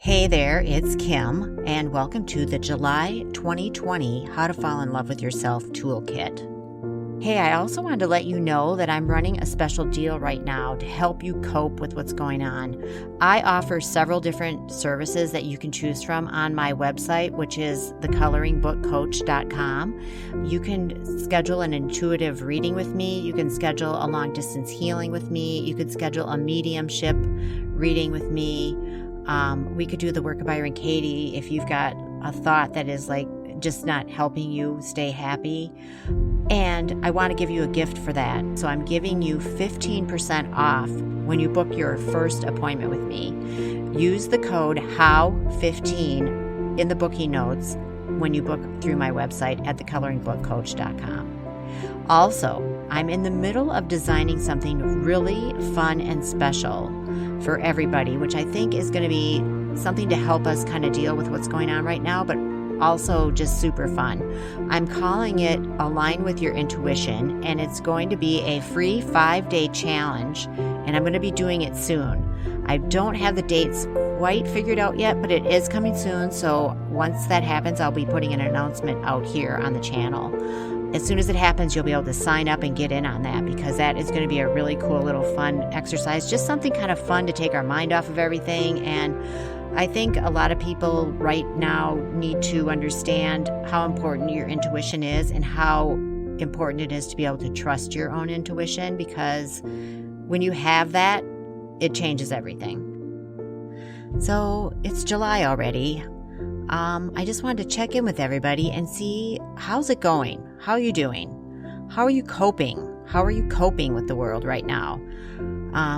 Hey there, it's Kim, and welcome to the July 2020 How to Fall in Love with Yourself Toolkit. Hey, I also wanted to let you know that I'm running a special deal right now to help you cope with what's going on. I offer several different services that you can choose from on my website, which is thecoloringbookcoach.com. You can schedule an intuitive reading with me. You can schedule a long distance healing with me. You could schedule a mediumship reading with me. We could do the work of Byron Katie if you've got a thought that is like just not helping you stay happy. And I want to give you a gift for that. So I'm giving you 15% off when you book your first appointment with me. Use the code HOW15 in the booking notes when you book through my website at thecoloringbookcoach.com. Also, I'm in the middle of designing something really fun and special for everybody, which I think is going to be something to help us kind of deal with what's going on right now, but also just super fun. I'm calling it Align with Your Intuition, and it's going to be a free 5-day challenge, and I'm going to be doing it soon. I don't have the dates quite figured out yet, but it is coming soon, so once that happens, I'll be putting an announcement out here on the channel. As soon as it happens, you'll be able to sign up and get in on that, because that is going to be a really cool little fun exercise, just something kind of fun to take our mind off of everything. And I think a lot of people right now need to understand how important your intuition is and how important it is to be able to trust your own intuition, because when you have that, it changes everything. So it's July already. I just wanted to check in with everybody and see how's it going? How are you doing? How are you coping? How are you coping with the world right now?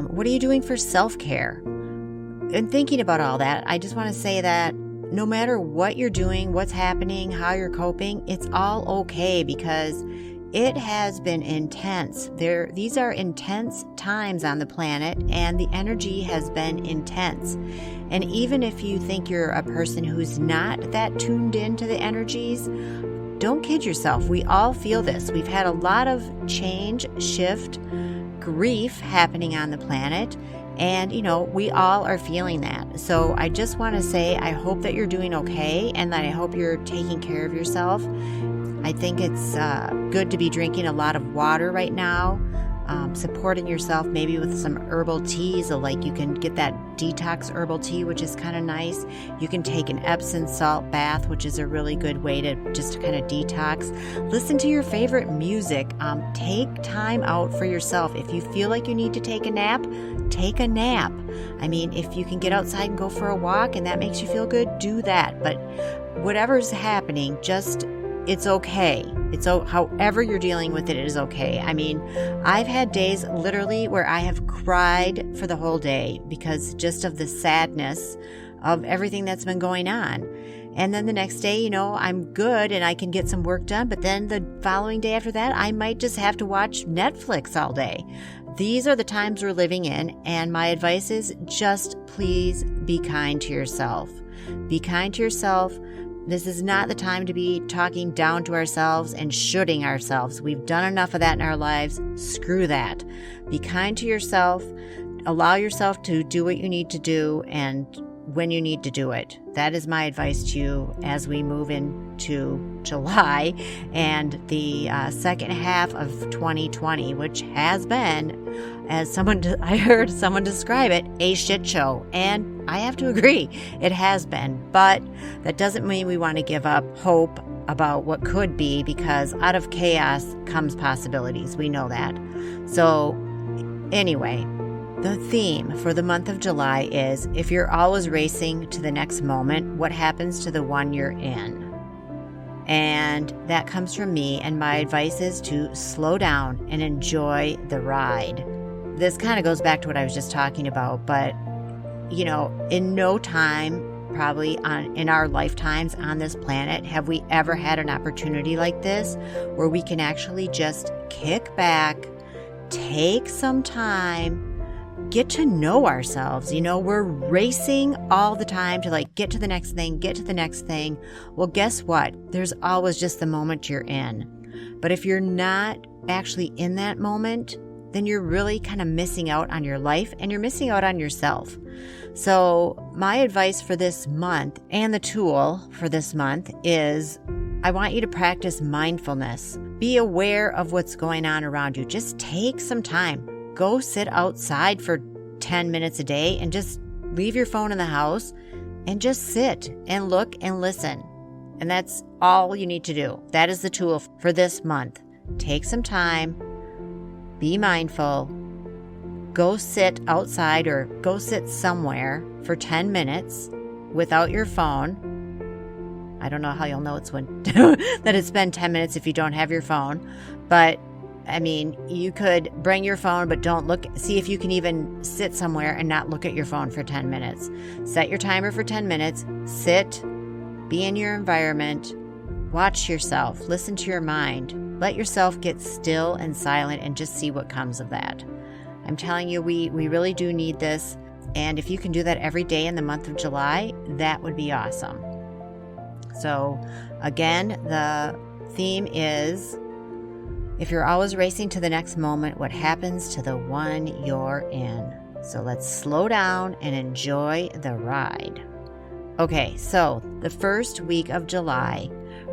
What are you doing for self-care? And thinking about all that, I just want to say that no matter what you're doing, what's happening, how you're coping, it's all okay, because it has been intense. These are intense times on the planet, and the energy has been intense. And even if you think you're a person who's not that tuned into the energies, don't kid yourself. We all feel this. We've had a lot of change, shift, grief happening on the planet. And, we all are feeling that. So I just want to say, I hope that you're doing okay, and that I hope you're taking care of yourself. I think it's good to be drinking a lot of water right now, supporting yourself maybe with some herbal teas. So like you can get that detox herbal tea, which is kind of nice. You can take an Epsom salt bath, which is a really good way to just kind of detox. Listen to your favorite music. Take time out for yourself. If you feel like you need to take a nap, take a nap. I mean, if you can get outside and go for a walk and that makes you feel good, do that. But whatever's happening, it's okay. However you're dealing with it, it is okay. I mean, I've had days literally where I have cried for the whole day because just of the sadness of everything that's been going on. And then the next day, I'm good and I can get some work done. But then the following day after that, I might just have to watch Netflix all day. These are the times we're living in. And my advice is just please be kind to yourself. Be kind to yourself. This is not the time to be talking down to ourselves and shooting ourselves. We've done enough of that in our lives. Screw that. Be kind to yourself. Allow yourself to do what you need to do and when you need to do it. That is my advice to you as we move into July and the second half of 2020, which has been, as I heard someone describe it, a shit show. And I have to agree, it has been. But that doesn't mean we want to give up hope about what could be, because out of chaos comes possibilities. We know that. So anyway, the theme for the month of July is, if you're always racing to the next moment, what happens to the one you're in? And that comes from me, and my advice is to slow down and enjoy the ride. This kind of goes back to what I was just talking about, but, in no time, probably in our lifetimes on this planet, have we ever had an opportunity like this where we can actually just kick back, take some time, get to know ourselves. We're racing all the time to get to the next thing. Well, guess what? There's always just the moment you're in. But if you're not actually in that moment, then you're really kind of missing out on your life and you're missing out on yourself. So my advice for this month and the tool for this month is I want you to practice mindfulness. Be aware of what's going on around you. Just take some time. Go sit outside for 10 minutes a day and just leave your phone in the house and just sit and look and listen. And that's all you need to do. That is the tool for this month. Take some time. Be mindful. Go sit outside or go sit somewhere for 10 minutes without your phone. I don't know how you'll know that it's been 10 minutes if you don't have your phone. But, I mean, you could bring your phone, but don't look. See if you can even sit somewhere and not look at your phone for 10 minutes. Set your timer for 10 minutes. Sit. Be in your environment. Watch yourself. Listen to your mind. Let yourself get still and silent and just see what comes of that. I'm telling you, we really do need this. And if you can do that every day in the month of July, that would be awesome. So again, the theme is, if you're always racing to the next moment, what happens to the one you're in? So let's slow down and enjoy the ride. Okay, so the first week of July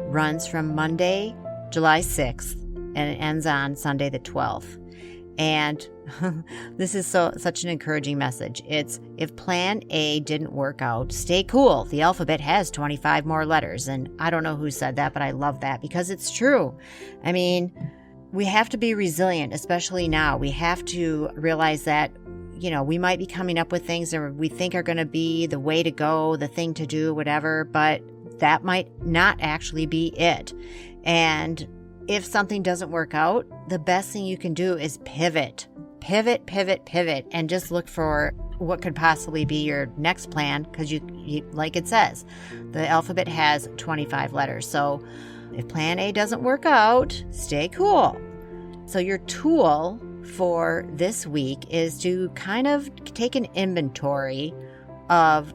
runs from Monday, July 6th, and it ends on Sunday the 12th. And this is such an encouraging message. It's, if plan A didn't work out, stay cool. The alphabet has 25 more letters. And I don't know who said that, but I love that because it's true. I mean, we have to be resilient, especially now. We have to realize that, we might be coming up with things that we think are going to be the way to go, the thing to do, whatever, but that might not actually be it. And if something doesn't work out, the best thing you can do is pivot, and just look for what could possibly be your next plan. Because you, like it says, the alphabet has 25 letters. So if plan A doesn't work out, stay cool. So your tool for this week is to kind of take an inventory of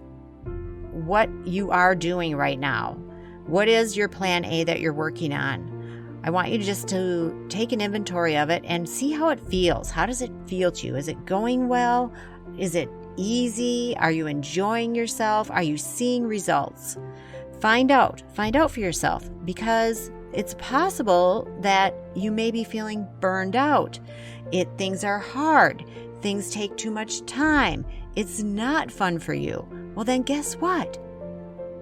what you are doing right now. What is your plan A that you're working on? I want you just to take an inventory of it and see how it feels. How does it feel to you? Is it going well? Is it easy? Are you enjoying yourself? Are you seeing results? Find out for yourself, because it's possible that you may be feeling burned out. Things are hard. Things take too much time. It's not fun for you. Well, then guess what?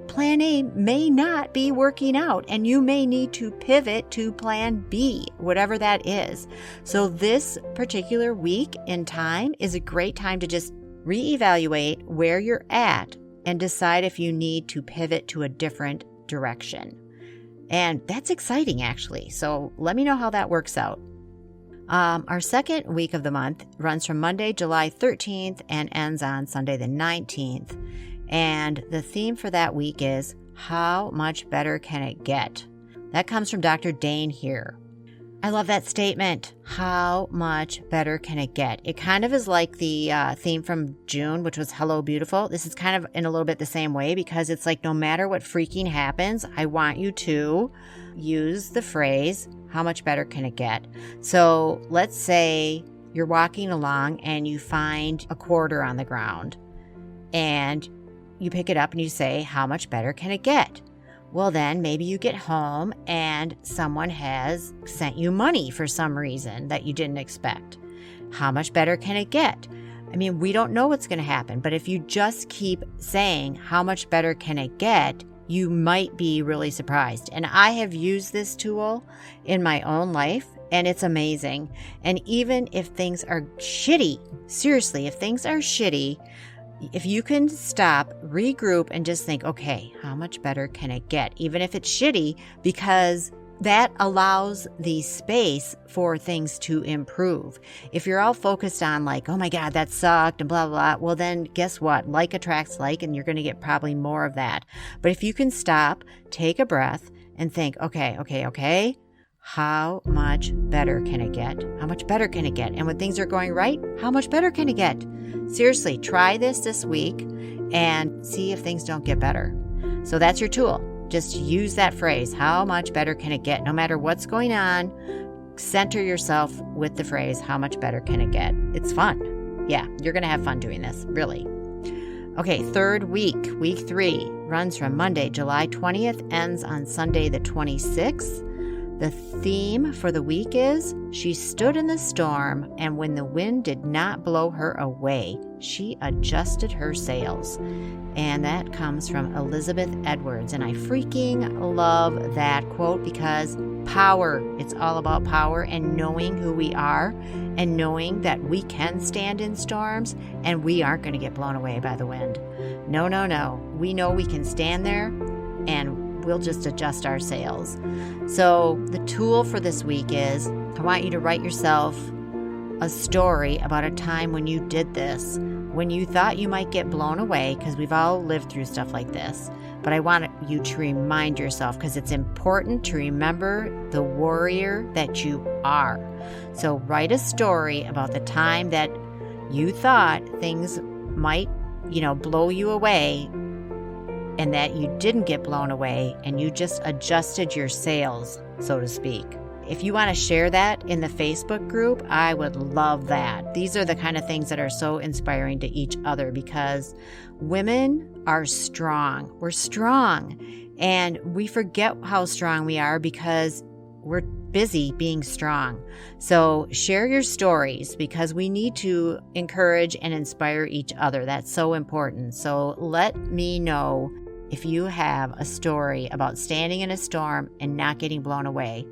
Plan A may not be working out, and you may need to pivot to plan B, whatever that is. So this particular week in time is a great time to just reevaluate where you're at and decide if you need to pivot to a different direction. And that's exciting, actually. So let me know how that works out. Our second week of the month runs from Monday, July 13th and ends on Sunday the 19th. And the theme for that week is, how much better can it get? That comes from Dr. Dain Heer. I love that statement. How much better can it get? It kind of is like the theme from June, which was Hello Beautiful. This is kind of in a little bit the same way, because it's like, no matter what freaking happens, I want you to use the phrase, how much better can it get? So let's say you're walking along and you find a quarter on the ground, and you pick it up and you say, how much better can it get? Well, then maybe you get home and someone has sent you money for some reason that you didn't expect. How much better can it get? I mean, we don't know what's going to happen, but if you just keep saying, how much better can it get, you might be really surprised. And I have used this tool in my own life, and it's amazing. And even if things are shitty, seriously, if things are shitty, if you can stop, regroup, and just think, okay, how much better can it get? Even if it's shitty, because that allows the space for things to improve. If you're all focused on like, oh my God, that sucked and blah, blah, blah, well then guess what? Like attracts like, and you're going to get probably more of that. But if you can stop, take a breath, and think, okay, how much better can it get? How much better can it get? And when things are going right, how much better can it get? Seriously, try this week and see if things don't get better. So that's your tool. Just use that phrase, how much better can it get? No matter what's going on, center yourself with the phrase, how much better can it get? It's fun. Yeah, you're going to have fun doing this, really. Okay, third week, week 3, runs from Monday, July 20th, ends on Sunday the 26th. The theme for the week is, she stood in the storm, and when the wind did not blow her away, she adjusted her sails. And that comes from Elizabeth Edwards. And I freaking love that quote because power, it's all about power and knowing who we are and knowing that we can stand in storms and we aren't going to get blown away by the wind. No, no, no. We know we can stand there and we'll just adjust our sails. So the tool for this week is, I want you to write yourself a story about a time when you did this, when you thought you might get blown away, because we've all lived through stuff like this. But I want you to remind yourself, because it's important to remember the warrior that you are. So write a story about the time that you thought things might, blow you away, and that you didn't get blown away and you just adjusted your sails, so to speak. If you want to share that in the Facebook group, I would love that. These are the kind of things that are so inspiring to each other because women are strong. We're strong. And we forget how strong we are because we're busy being strong. So share your stories because we need to encourage and inspire each other. That's so important. So let me know if you have a story about standing in a storm and not getting blown away.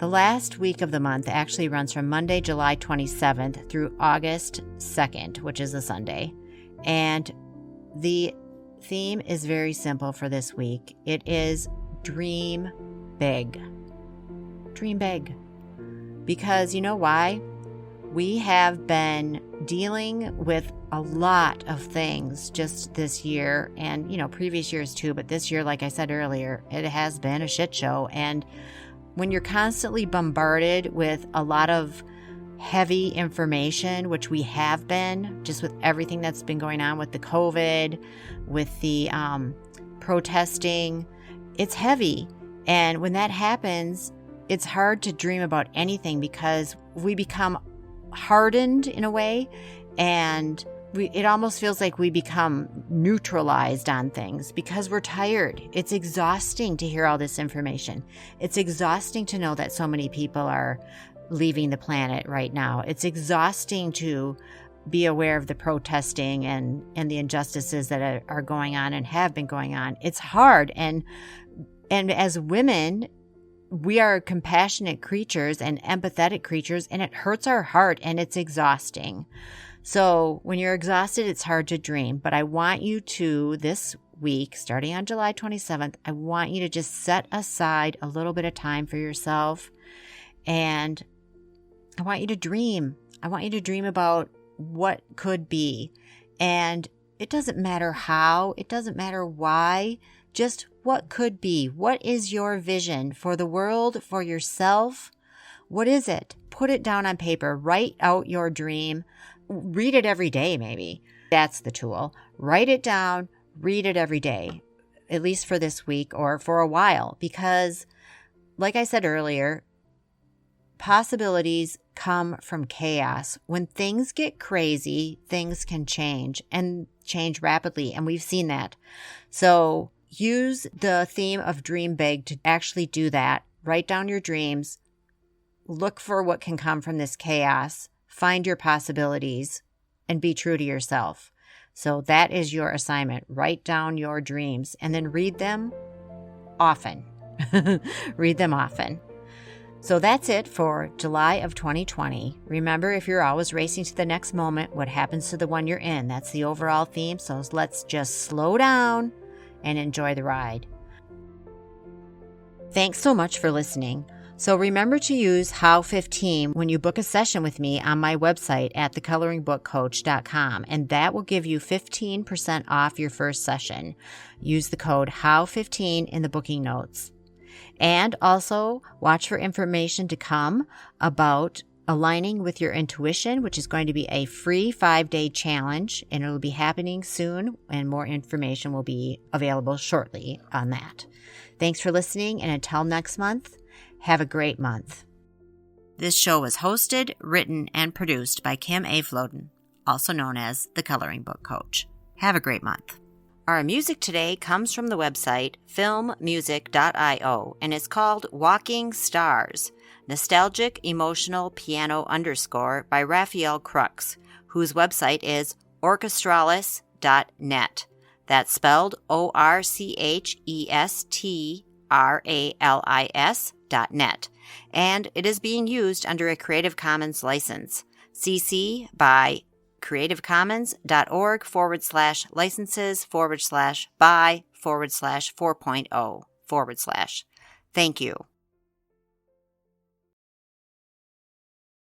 The last week of the month actually runs from Monday, July 27th through August 2nd, which is a Sunday. And the theme is very simple for this week. It is dream big. Dream big. Because you know why? We have been dealing with a lot of things just this year and, previous years too. But this year, like I said earlier, it has been a shit show. And when you're constantly bombarded with a lot of heavy information, which we have been, just with everything that's been going on with the COVID, with the protesting, it's heavy. And when that happens, it's hard to dream about anything because we become hardened in a way, and it almost feels like we become neutralized on things because we're tired. It's exhausting to hear all this information. It's exhausting to know that so many people are leaving the planet right now. It's exhausting to be aware of the protesting and the injustices that are going on and have been going on. It's hard. And as women, we are compassionate creatures and empathetic creatures, and it hurts our heart and it's exhausting. So when you're exhausted, it's hard to dream. But I want you to, this week, starting on July 27th, I want you to just set aside a little bit of time for yourself. And I want you to dream. I want you to dream about what could be. And it doesn't matter how, it doesn't matter why, just what could be. What is your vision for the world, for yourself? What is it? Put it down on paper. Write out your dream. Read it every day, maybe. That's the tool. Write it down. Read it every day, at least for this week or for a while. Because, like I said earlier, possibilities come from chaos. When things get crazy, things can change and change rapidly. And we've seen that. So use the theme of Dream Big to actually do that. Write down your dreams. Look for what can come from this chaos. Find your possibilities and be true to yourself. So that is your assignment. Write down your dreams and then read them often. Read them often. So that's it for July of 2020. Remember, if you're always racing to the next moment, what happens to the one you're in? That's the overall theme. So let's just slow down and enjoy the ride. Thanks so much for listening. So remember to use How 15 when you book a session with me on my website at thecoloringbookcoach.com, and that will give you 15% off your first session. Use the code HOW15 in the booking notes. And also watch for information to come about aligning with your intuition, which is going to be a free 5-day challenge, and it will be happening soon, and more information will be available shortly on that. Thanks for listening, and until next month, have a great month. This show was hosted, written, and produced by Kim A. Floden, also known as the Coloring Book Coach. Have a great month. Our music today comes from the website filmmusic.io and is called Walking Stars, Nostalgic Emotional Piano _ by Raphael Crux, whose website is orchestralis.net. That's spelled orchestralis.net. And it is being used under a Creative Commons license. CC by creativecommons.org/licenses/by/4.0/. Thank you.